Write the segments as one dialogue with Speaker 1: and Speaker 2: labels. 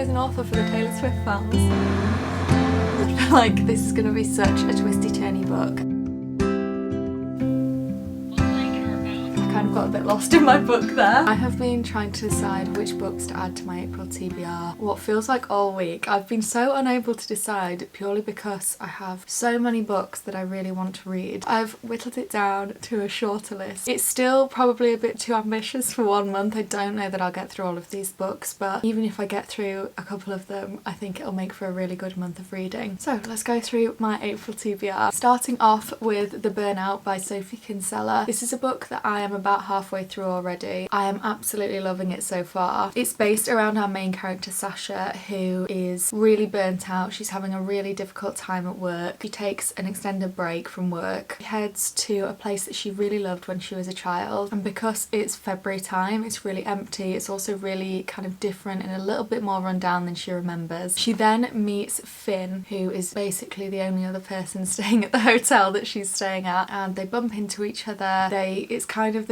Speaker 1: as an author for the Taylor Swift fans. I feel like this is going to be such a twisty-turny book. I kind of got a bit lost in my book there. I have been trying to decide which books to add to my April TBR what feels like all week. I've been so unable to decide purely because I have so many books that I really want to read. I've whittled it down to a shorter list. It's still probably a bit too ambitious for 1 month. I don't know that I'll get through all of these books, but even if I get through a couple of them, I think it'll make for a really good month of reading. So let's go through my April TBR. Starting off with The Burnout by Sophie Kinsella. This is a book that I am about halfway through already. I am absolutely loving it so far. It's based around our main character Sasha, who is really burnt out. She's having a really difficult time at work. She takes an extended break from work. She heads to a place that she really loved when she was a child, and because it's February time, it's really empty. It's also really kind of different and a little bit more run down than she remembers. She then meets Finn, who is basically the only other person staying at the hotel that she's staying at, and they bump into each other. They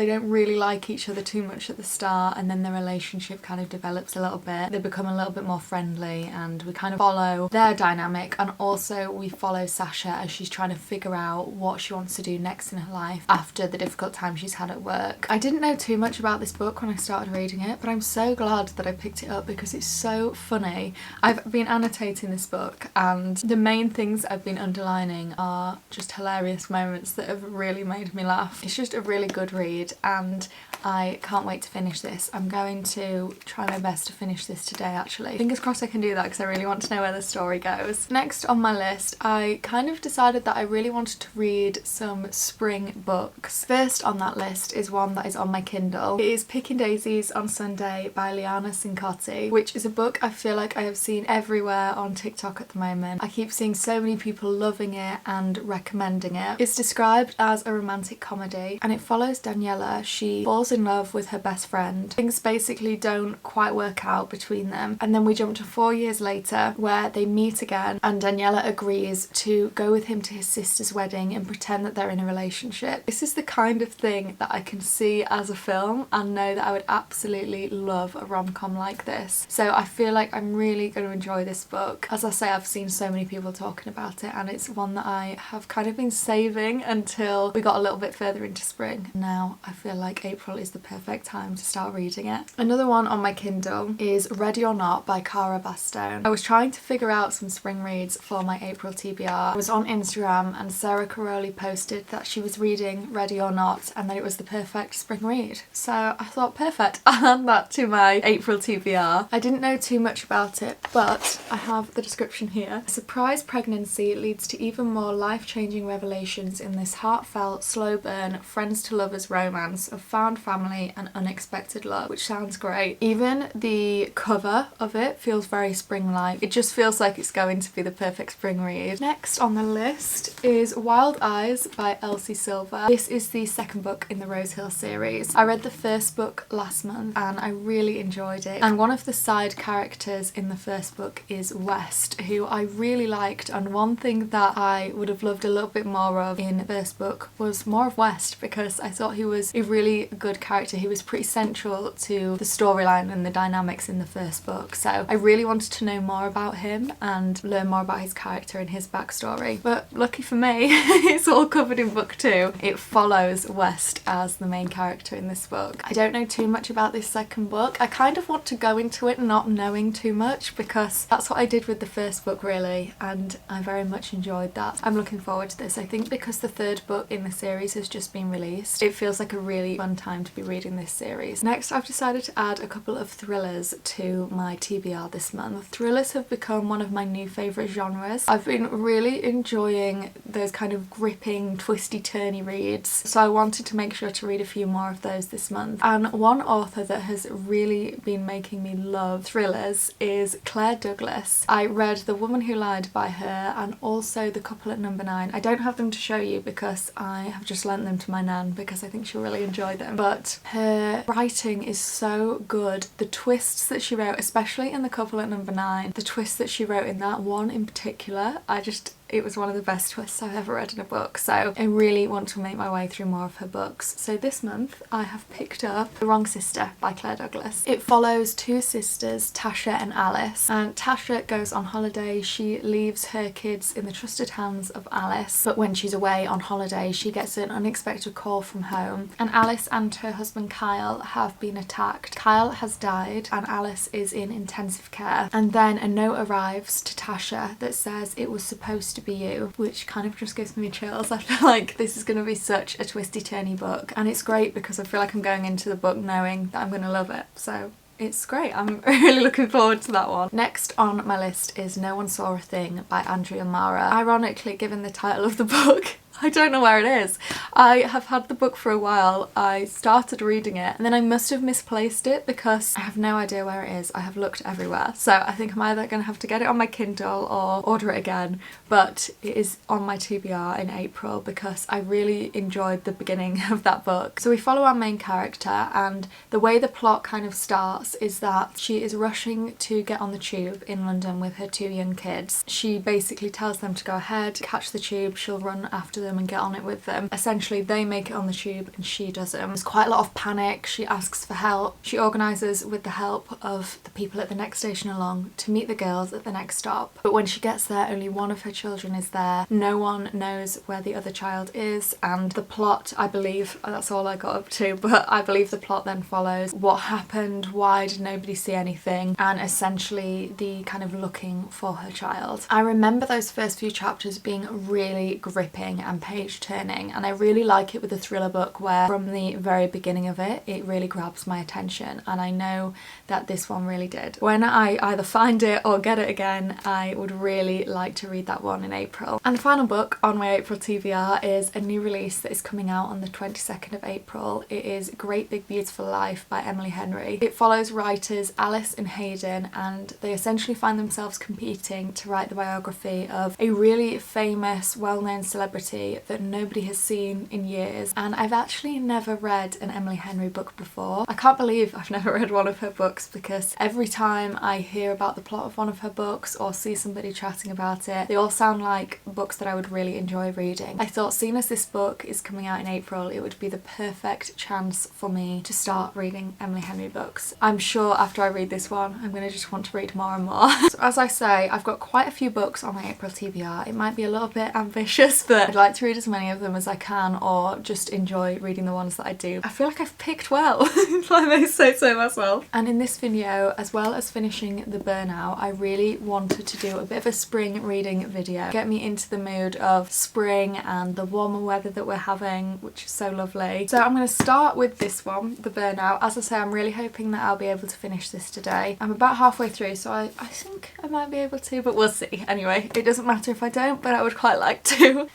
Speaker 1: don't really like each other too much at the start, and then their relationship kind of develops a little bit. They become a little bit more friendly, and we kind of follow their dynamic, and also we follow Sasha as she's trying to figure out what she wants to do next in her life after the difficult time she's had at work. I didn't know too much about this book when I started reading it, but I'm so glad that I picked it up because it's so funny. I've been annotating this book, and the main things I've been underlining are just hilarious moments that have really made me laugh. It's just a really good read, and I can't wait to finish this. I'm going to try my best to finish this today, actually. Fingers crossed I can do that because I really want to know where the story goes. Next on my list, I kind of decided that I really wanted to read some spring books. First on that list is one that is on my Kindle. It is Picking Daisies on Sunday by Liana Cincotti, which is a book I feel like I have seen everywhere on TikTok at the moment. I keep seeing so many people loving it and recommending it. It's described as a romantic comedy, and it follows Daniela. She falls in love with her best friend. Things basically don't quite work out between them, and then we jump to 4 years later where they meet again, and Daniela agrees to go with him to his sister's wedding and pretend that they're in a relationship. This is the kind of thing that I can see as a film and know that I would absolutely love a rom-com like this. So I feel like I'm really going to enjoy this book. As I say, I've seen so many people talking about it, and it's one that I have kind of been saving until we got a little bit further into spring. Now I feel like April is the perfect time to start reading it. Another one on my Kindle is Ready or Not by Cara Bastone. I was trying to figure out some spring reads for my April TBR. I was on Instagram and Sarah Caroli posted that she was reading Ready or Not and that it was the perfect spring read. So I thought, perfect, I'll add that to my April TBR. I didn't know too much about it, but I have the description here. A surprise pregnancy leads to even more life-changing revelations in this heartfelt, slow burn, friends to lovers romance of found family and unexpected love, which sounds great. Even the cover of it feels very spring-like. It just feels like it's going to be the perfect spring read. Next on the list is Wild Eyes by Elsie Silver. This is the second book in the Rose Hill series. I read the first book last month and I really enjoyed it, and one of the side characters in the first book is West, who I really liked, and one thing that I would have loved a little bit more of in the first book was more of West, because I thought he was a really good character. He was pretty central to the storyline and the dynamics in the first book, so I really wanted to know more about him and learn more about his character and his backstory. But lucky for me, it's all covered in book 2. It follows West as the main character in this book. I don't know too much about this second book. I kind of want to go into it not knowing too much, because that's what I did with the first book really, and I very much enjoyed that. I'm looking forward to this. I think because the third book in the series has just been released, it feels like a really fun time to be reading this series. Next, I've decided to add a couple of thrillers to my TBR this month. Thrillers have become one of my new favourite genres. I've been really enjoying those kind of gripping, twisty-turny reads, so I wanted to make sure to read a few more of those this month. And one author that has really been making me love thrillers is Claire Douglas. I read The Woman Who Lied by her and also The Couple at Number 9. I don't have them to show you because I have just lent them to my nan because I think she'll really enjoy them, but her writing is so good. The twists that she wrote, especially in The Couple at Number 9, the twists that she wrote in that one in particular, I just it was one of the best twists I've ever read in a book, so I really want to make my way through more of her books. So this month I have picked up The Wrong Sister by Claire Douglas. It follows two sisters, Tasha and Alice, and Tasha goes on holiday. She leaves her kids in the trusted hands of Alice, but when she's away on holiday she gets an unexpected call from home, and Alice and her husband Kyle have been attacked. Kyle has died and Alice is in intensive care, and then a note arrives to Tasha that says it was supposed to be you, which kind of just gives me chills. I feel like this is going to be such a twisty turny book, and it's great because I feel like I'm going into the book knowing that I'm going to love it, so it's great. I'm really looking forward to that one. Next on my list is No One Saw a Thing by Andrea Mara. Ironically, given the title of the book, I don't know where it is. I have had the book for a while. I started reading it and then I must have misplaced it because I have no idea where it is. I have looked everywhere. So I think I'm either going to have to get it on my Kindle or order it again. But it is on my TBR in April because I really enjoyed the beginning of that book. So we follow our main character, and the way the plot kind of starts is that she is rushing to get on the tube in London with her two young kids. She basically tells them to go ahead, catch the tube, she'll run after them and get on it with them. Essentially they make it on the tube and she doesn't. There's quite a lot of panic. She asks for help. She organises with the help of the people at the next station along to meet the girls at the next stop. But when she gets there, only one of her children is there. No one knows where the other child is, and the plot, I believe, that's all I got up to, but I believe the plot then follows what happened, why did nobody see anything, and essentially the kind of looking for her child. I remember those first few chapters being really gripping and page turning, and I really like it with a thriller book where from the very beginning of it, it really grabs my attention, and I know that this one really did. When I either find it or get it again, I would really like to read that one in April. And the final book on my April TBR is a new release that is coming out on the 22nd of April. It is Great Big Beautiful Life by Emily Henry. It follows writers Alice and Hayden, and they essentially find themselves competing to write the biography of a really famous, well-known celebrity that nobody has seen in years. And I've actually never read an Emily Henry book before. I can't believe I've never read one of her books, because every time I hear about the plot of one of her books or see somebody chatting about it, they all sound like books that I would really enjoy reading. I thought, seeing as this book is coming out in April, it would be the perfect chance for me to start reading Emily Henry books. I'm sure after I read this one, I'm going to just want to read more and more. So as I say, I've got quite a fefew books on my April TBR. It might be a little bit ambitious, but I'd like to read as many of them as I can, or just enjoy reading the ones that I do. I feel like I've picked well, if I may say so myself. And in this video, as well as finishing the Burnout, I really wanted to do a bit of a spring reading video. Get me into the mood of spring and the warmer weather that we're having, which is so lovely. So I'm going to start with this one, the Burnout. As I say, I'm really hoping that I'll be able to finish this today. I'm about halfway through, so I think I might be able to, but we'll see. Anyway, it doesn't matter if I don't, but I would quite like to.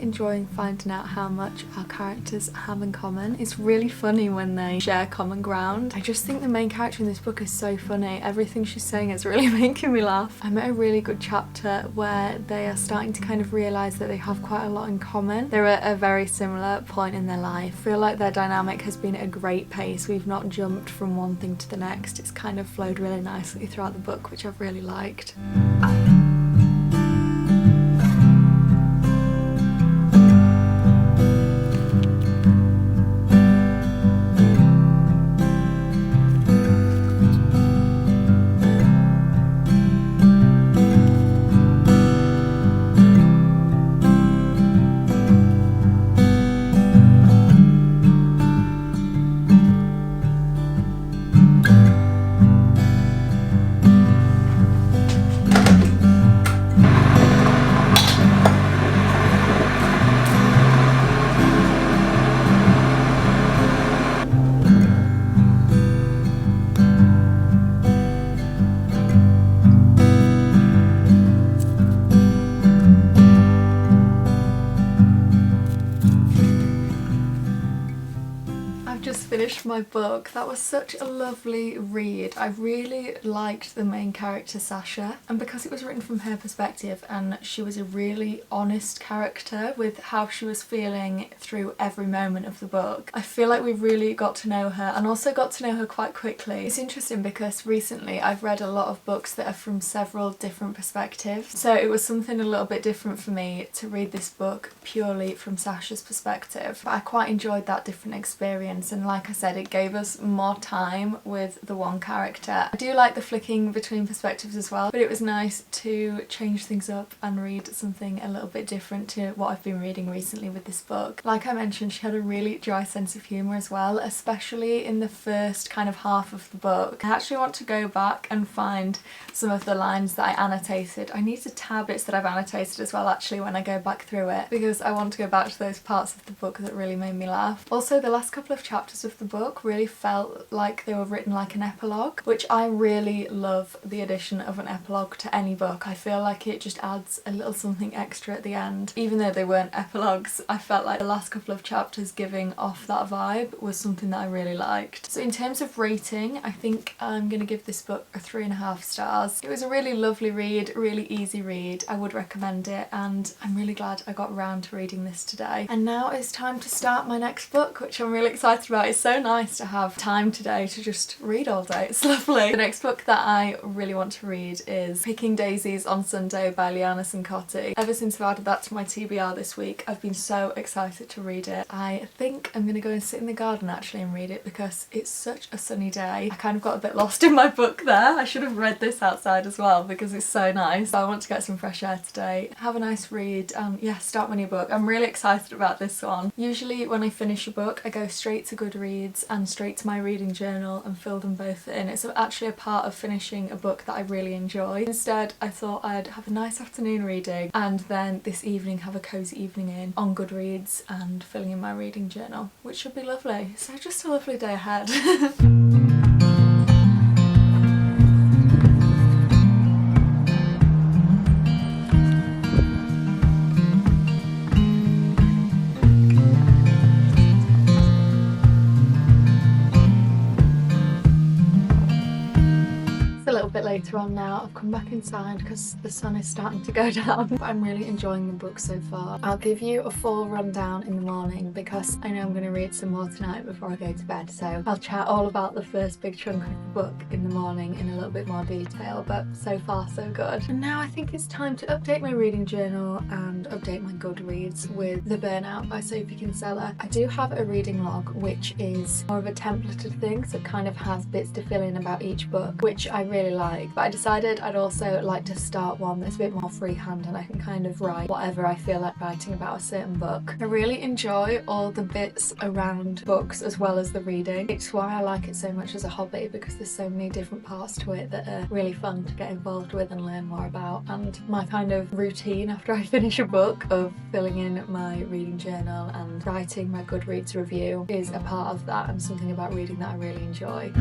Speaker 1: Enjoying finding out how much our characters have in common. It's really funny when they share common ground. I just think the main character in this book is so funny. Everything she's saying is really making me laugh. I'm at a really good chapter where they are starting to kind of realise that they have quite a lot in common. They're at a very similar point in their life. I feel like their dynamic has been at a great pace. We've not jumped from one thing to the next. It's kind of flowed really nicely throughout the book, which I've really liked. finished my book. That was such a lovely read. I really liked the main character Sasha, and because it was written from her perspective and she was a really honest character with how she was feeling through every moment of the book, I feel like we really got to know her and also got to know her quite quickly. It's interesting because recently I've read a lot of books that are from several different perspectives, so it was something a little bit different for me to read this book purely from Sasha's perspective. But I quite enjoyed that different experience, and like I said, it gave us more time with the one character. I do like the flicking between perspectives as well, but it was nice to change things up and read something a little bit different to what I've been reading recently with this book. Like I mentioned, she had a really dry sense of humour as well, especially in the first kind of half of the book. I actually want to go back and find some of the lines that I annotated. I need to tab bits that I've annotated as well actually when I go back through it, because I want to go back to those parts of the book that really made me laugh. Also, the last couple of chapters of the book really felt like they were written like an epilogue, which I really love the addition of an epilogue to any book. I feel like it just adds a little something extra at the end. Even though they weren't epilogues, I felt like the last couple of chapters giving off that vibe was something that I really liked. So in terms of rating, I think I'm going to give this book a 3.5 stars. It was a really lovely read, really easy read. I would recommend it, and I'm really glad I got around to reading this today. And now it's time to start my next book, which I'm really excited about. It's so nice to have time today to just read all day. It's lovely. The next book that I really want to read is Picking Daisies on Sunday by Liana Cincotti. Ever since I've added that to my TBR this week, I've been so excited to read it. I think I'm going to go and sit in the garden actually and read it because it's such a sunny day. I kind of got a bit lost in my book there. I should have read this outside as well because it's so nice. I want to get some fresh air today, have a nice read, and yeah, start my new book. I'm really excited about this one. Usually when I finish a book, I go straight to Goodreads and straight to my reading journal and fill them both in. It's actually a part of finishing a book that I really enjoy. Instead, I thought I'd have a nice afternoon reading and then this evening have a cosy evening in on Goodreads and filling in my reading journal, which should be lovely. So just a lovely day ahead. A little bit later on now. I've come back inside because the sun is starting to go down, but I'm really enjoying the book so far. I'll give you a full rundown in the morning because I know I'm going to read some more tonight before I go to bed, so I'll chat all about the first big chunk of the book in the morning in a little bit more detail, but so far so good. And now I think it's time to update my reading journal and update my Goodreads with The Burnout by Sophie Kinsella. I do have a reading log which is more of a templated thing, so it kind of has bits to fill in about each book, which I really like, but I decided I'd also like to start one that's a bit more freehand and I can kind of write whatever I feel like writing about a certain book. I really enjoy all the bits around books as well as the reading. It's why I like it so much as a hobby, because there's so many different parts to it that are really fun to get involved with and learn more about. And my kind of routine after I finish a book of filling in my reading journal and writing my Goodreads review is a part of that, and something about reading that I really enjoy.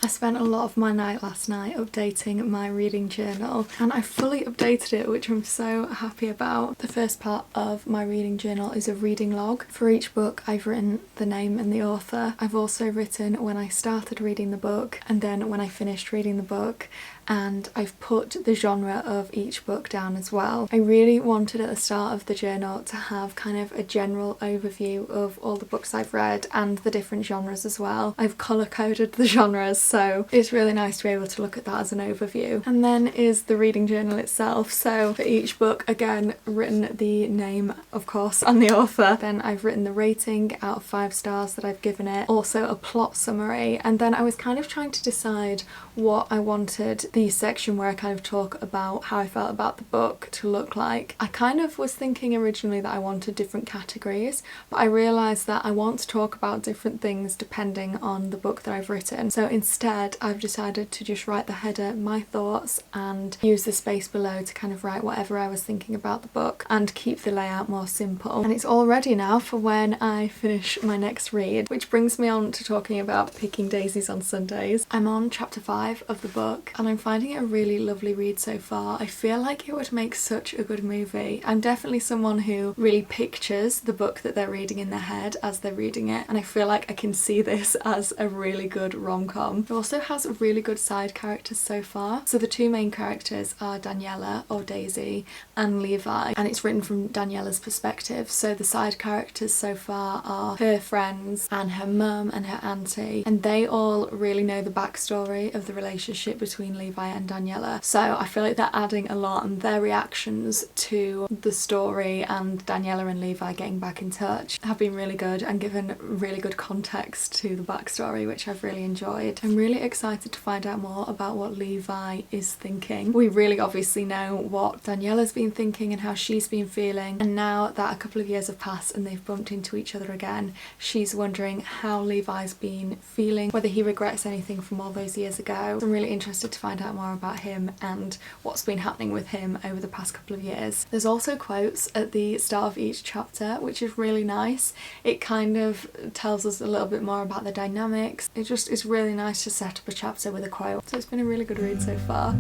Speaker 1: I spent a lot of my night last night updating my reading journal, and I fully updated it, which I'm so happy about. The first part of my reading journal is a reading log. For each book I've written the name and the author. I've also written when I started reading the book and then when I finished reading the book, and I've put the genre of each book down as well. I really wanted at the start of the journal to have kind of a general overview of all the books I've read and the different genres as well. I've colour coded the genres, so it's really nice to be able to look at that as an overview. And then is the reading journal itself. So for each book, again, written the name, of course, and the author. Then I've written the rating out of 5 stars that I've given it, also a plot summary, and then I was kind of trying to decide what I wanted the section where I kind of talk about how I felt about the book to look like. I kind of was thinking originally that I wanted different categories, but I realised that I want to talk about different things depending on the book that I've written. So instead I've decided to just write the header, my thoughts, and use the space below to kind of write whatever I was thinking about the book and keep the layout more simple. And it's all ready now for when I finish my next read, which brings me on to talking about Picking Daisies on Sundays. I'm on chapter 5 of the book and I'm finding it a really lovely read so far. I feel like it would make such a good movie. I'm definitely someone who really pictures the book that they're reading in their head as they're reading it, and I feel like I can see this as a really good rom-com. It also has really good side characters so far. So the two main characters are Daniela, or Daisy, and Levi, and it's written from Daniela's perspective. So the side characters so far are her friends and her mum and her auntie, and they all really know the backstory of the relationship between Levi and Daniela. So I feel like they're adding a lot, and their reactions to the story and Daniela and Levi getting back in touch have been really good and given really good context to the backstory, which I've really enjoyed. I'm really excited to find out more about what Levi is thinking. We really obviously know what Daniela's been thinking and how she's been feeling, and now that a couple of years have passed and they've bumped into each other again, she's wondering how Levi's been feeling, whether he regrets anything from all those years ago. So I'm really interested to find out more about him and what's been happening with him over the past couple of years. There's also quotes at the start of each chapter, which is really nice. It kind of tells us a little bit more about the dynamics. It just is really nice to set up a chapter with a quote. So it's been a really good read so far.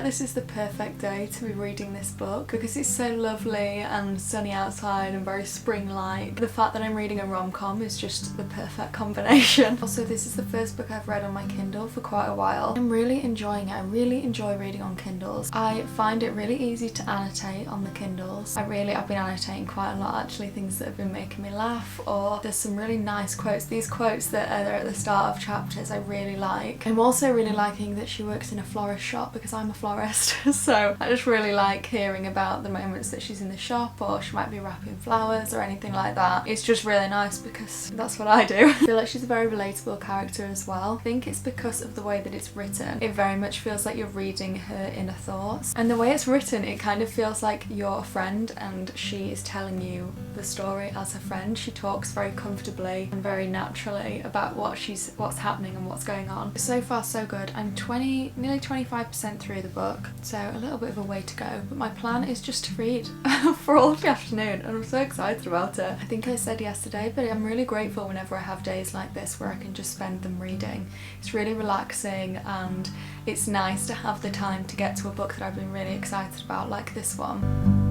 Speaker 1: This is the perfect day to be reading this book because it's so lovely and sunny outside and very spring-like. The fact that I'm reading a rom-com is just the perfect combination. Also, this is the first book I've read on my Kindle for quite a while. I'm really enjoying it. I really enjoy reading on Kindles. I find it really easy to annotate on the Kindles. I've been annotating quite a lot actually, things that have been making me laugh, or there's some really nice quotes. These quotes that are there at the start of chapters I really like. I'm also really liking that she works in a florist shop because I'm a florist. So I just really like hearing about the moments that she's in the shop, or she might be wrapping flowers or anything like that. It's just really nice because that's what I do. I feel like she's a very relatable character as well. I think it's because of the way that it's written. It very much feels like you're reading her inner thoughts, and the way it's written, it kind of feels like you're a friend and she is telling you the story as her friend. She talks very comfortably and very naturally about what's happening and what's going on. So far so good. I'm nearly 25% through the book, so a little bit of a way to go, but my plan is just to read for all of the afternoon, and I'm so excited about it. I think I said yesterday, but I'm really grateful whenever I have days like this where I can just spend them reading. It's really relaxing and it's nice to have the time to get to a book that I've been really excited about, like this one.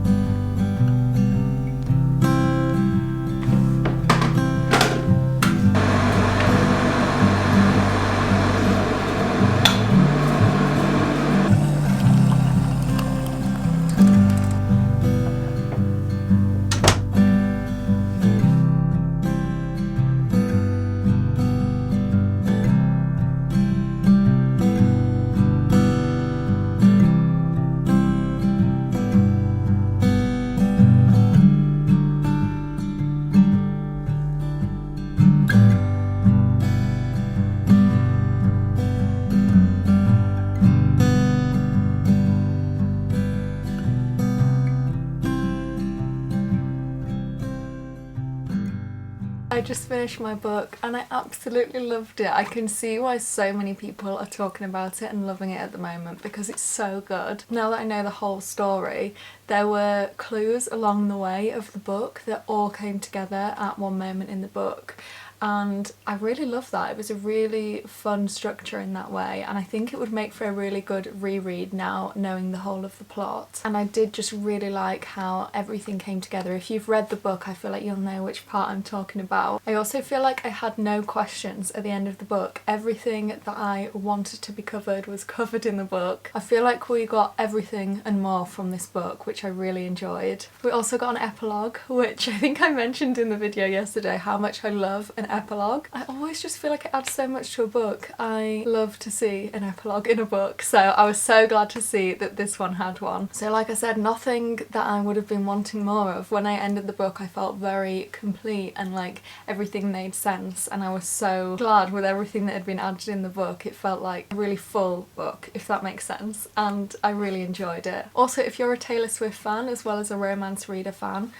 Speaker 1: I just finished my book and I absolutely loved it. I can see why so many people are talking about it and loving it at the moment because it's so good. Now that I know the whole story, there were clues along the way of the book that all came together at one moment in the book. and I really love that. It was a really fun structure in that way, and I think it would make for a really good reread now knowing the whole of the plot. And I did just really like how everything came together. If you've read the book, I feel like you'll know which part I'm talking about. I also feel like I had no questions at the end of the book. Everything that I wanted to be covered was covered in the book. I feel like we got everything and more from this book, which I really enjoyed. We also got an epilogue, which I think I mentioned in the video yesterday how much I love an epilogue. I always just feel like it adds so much to a book. I love to see an epilogue in a book, so I was so glad to see that this one had one. So like I said, nothing that I would have been wanting more of. When I ended the book I felt very complete and like everything made sense, and I was so glad with everything that had been added in the book. It felt like a really full book, if that makes sense, and I really enjoyed it. Also, if you're a Taylor Swift fan as well as a romance reader fan,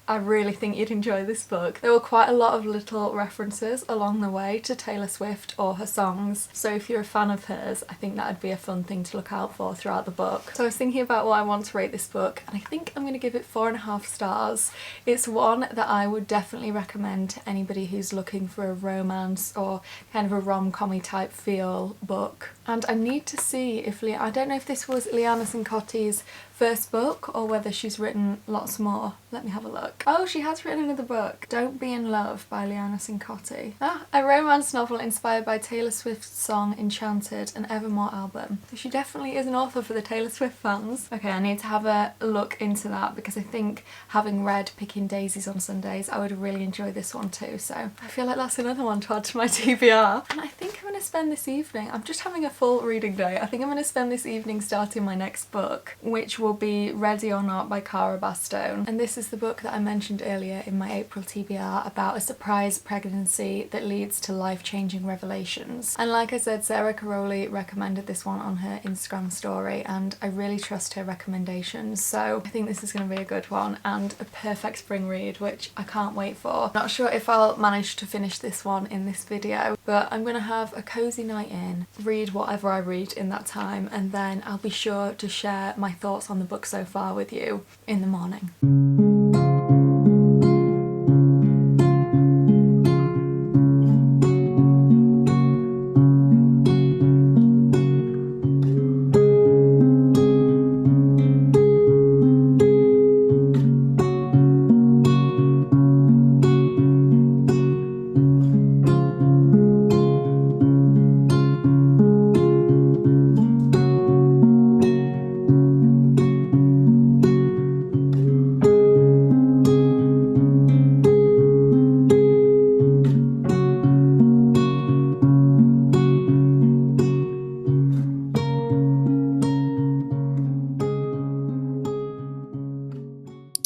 Speaker 1: I really think you'd enjoy this book. There were quite a lot of little references along the way to Taylor Swift or her songs, so if you're a fan of hers, I think that would be a fun thing to look out for throughout the book. So I was thinking about what I want to rate this book, and I think I'm going to give it 4.5 stars. It's one that I would definitely recommend to anybody who's looking for a romance or kind of a rom-com-y type feel book. And I need to see if I don't know if this was Liana Cincotti's first book or whether she's written lots more. Let me have a look. Oh, she has written another book. Don't Be in Love by Liana Cincotti. A romance novel inspired by Taylor Swift's song Enchanted and Evermore album. So she definitely is an author for the Taylor Swift fans. Okay, I need to have a look into that because I think having read Picking Daisies on Sundays, I would really enjoy this one too. So I feel like that's another one to add to my TBR. And I think I'm going to spend this evening, I'm just having a full reading day. I think I'm going to spend this evening starting my next book, which will be Ready or Not by Cara Bastone. And this is the book that I mentioned earlier in my April TBR about a surprise pregnancy that leads to life-changing revelations. And like I said, Sarah Caroli recommended this one on her Instagram story, and I really trust her recommendations, so I think this is going to be a good one and a perfect spring read, which I can't wait for. Not sure if I'll manage to finish this one in this video, but I'm going to have a cozy night in, read whatever I read in that time, and then I'll be sure to share my thoughts on the book so far with you in the morning.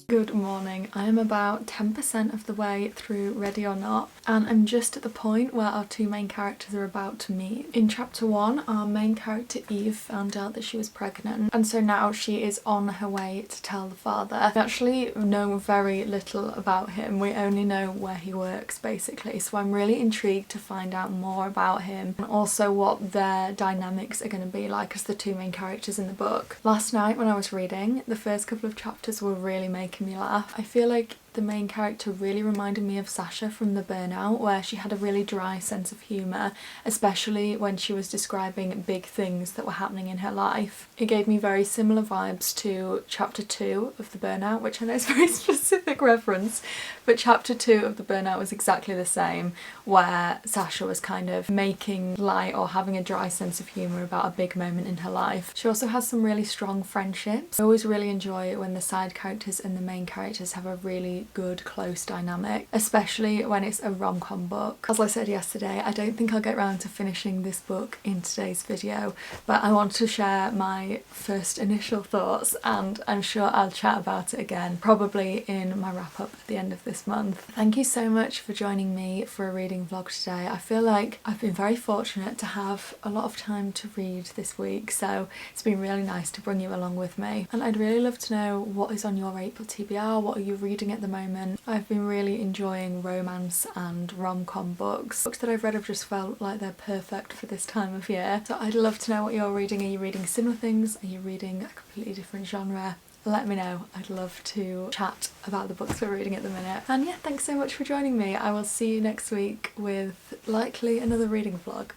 Speaker 1: Good morning. I am about 10% of the way through Ready or Not, and I'm just at the point where our two main characters are about to meet. In chapter 1, our main character Eve found out that she was pregnant, and so now she is on her way to tell the father. We actually know very little about him. We only know where he works basically, so I'm really intrigued to find out more about him and also what their dynamics are going to be like as the two main characters in the book. Last night when I was reading, the first couple of chapters were really making me laugh. I feel like the main character really reminded me of Sasha from the Burnout, where she had a really dry sense of humour, especially when she was describing big things that were happening in her life. It gave me very similar vibes to chapter 2 of the Burnout, which I know is a very specific reference, but chapter 2 of the Burnout was exactly the same, where Sasha was kind of making light or having a dry sense of humour about a big moment in her life. She also has some really strong friendships. I always really enjoy it when the side characters and the main characters have a really good close dynamic, especially when it's a rom-com book. As I said yesterday, I don't think I'll get around to finishing this book in today's video, but I want to share my first initial thoughts, and I'm sure I'll chat about it again, probably in my wrap-up at the end of this month. Thank you so much for joining me for a reading vlog today. I feel like I've been very fortunate to have a lot of time to read this week, so it's been really nice to bring you along with me. And I'd really love to know what is on your April TBR, what are you reading at the moment. I've been really enjoying romance and rom-com books. Books that I've read have just felt like they're perfect for this time of year. So I'd love to know what you're reading. Are you reading similar things? Are you reading a completely different genre? let me know. I'd love to chat about the books we're reading at the minute. And yeah, thanks so much for joining me. I will see you next week with likely another reading vlog.